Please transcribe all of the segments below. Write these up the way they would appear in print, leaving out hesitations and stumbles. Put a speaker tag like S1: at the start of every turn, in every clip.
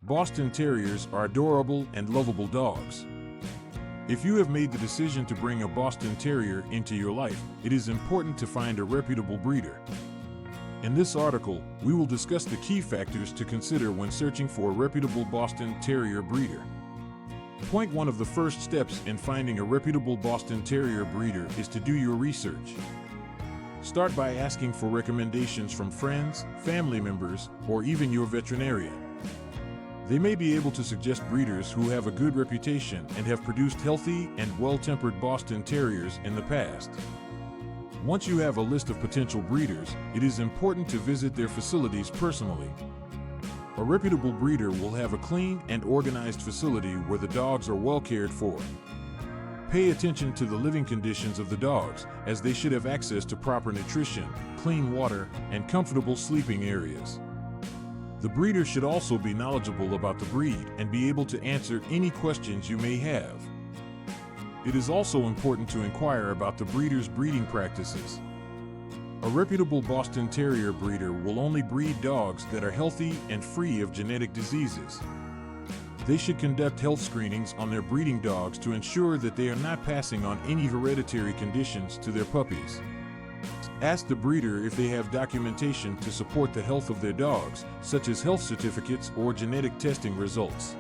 S1: Boston Terriers are adorable and lovable dogs. If you have made the decision to bring a Boston Terrier into your life, it is important to find a reputable breeder. In this article, we will discuss the key factors to consider when searching for a reputable Boston Terrier breeder. Point 1 of the first steps in finding a reputable Boston Terrier breeder is to do your research. Start by asking for recommendations from friends, family members, or even your veterinarian. They may be able to suggest breeders who have a good reputation and have produced healthy and well-tempered Boston Terriers in the past. Once you have a list of potential breeders, it is important to visit their facilities personally. A reputable breeder will have a clean and organized facility where the dogs are well cared for. Pay attention to the living conditions of the dogs, as they should have access to proper nutrition, clean water, and comfortable sleeping areas. The breeder should also be knowledgeable about the breed and be able to answer any questions you may have. It is also important to inquire about the breeder's breeding practices. A reputable Boston Terrier breeder will only breed dogs that are healthy and free of genetic diseases. They should conduct health screenings on their breeding dogs to ensure that they are not passing on any hereditary conditions to their puppies. Ask the breeder if they have documentation to support the health of their dogs, such as health certificates or genetic testing results.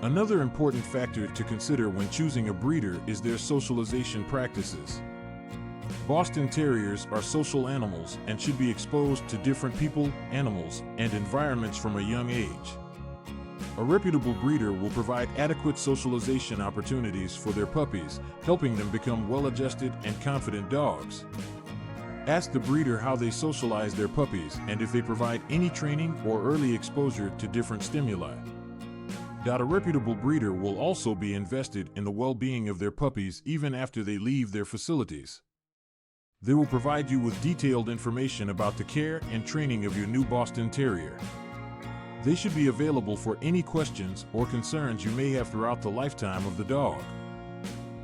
S1: Another important factor to consider when choosing a breeder is their socialization practices. Boston Terriers are social animals and should be exposed to different people, animals, and environments from a young age. A reputable breeder will provide adequate socialization opportunities for their puppies, helping them become well-adjusted and confident dogs. Ask the breeder how they socialize their puppies and if they provide any training or early exposure to different stimuli. A reputable breeder will also be invested in the well-being of their puppies even after they leave their facilities. They will provide you with detailed information about the care and training of your new Boston Terrier. They should be available for any questions or concerns you may have throughout the lifetime of the dog.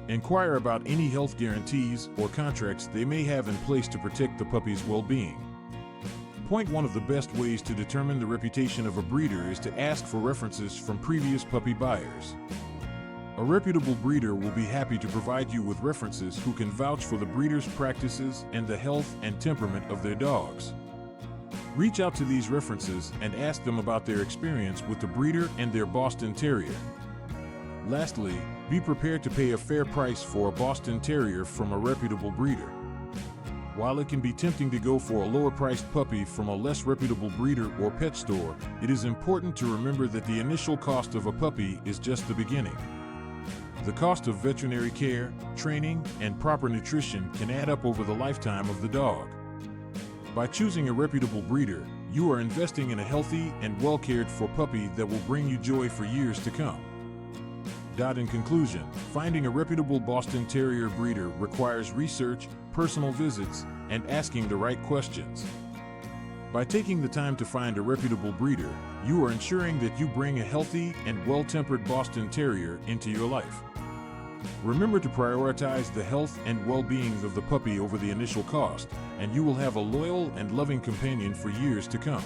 S1: Inquire about any health guarantees or contracts they may have in place to protect the puppy's well-being. Point 1 of the best ways to determine the reputation of a breeder is to ask for references from previous puppy buyers. A reputable breeder will be happy to provide you with references who can vouch for the breeder's practices and the health and temperament of their dogs. Reach out to these references and ask them about their experience with the breeder and their Boston Terrier. Lastly, be prepared to pay a fair price for a Boston Terrier from a reputable breeder. While it can be tempting to go for a lower-priced puppy from a less reputable breeder or pet store, it is important to remember that the initial cost of a puppy is just the beginning. The cost of veterinary care, training, and proper nutrition can add up over the lifetime of the dog. By choosing a reputable breeder, you are investing in a healthy and well-cared-for puppy that will bring you joy for years to come. In conclusion, finding a reputable Boston Terrier breeder requires research, personal visits, and asking the right questions. By taking the time to find a reputable breeder, you are ensuring that you bring a healthy and well-tempered Boston Terrier into your life. Remember to prioritize the health and well-being of the puppy over the initial cost, and you will have a loyal and loving companion for years to come.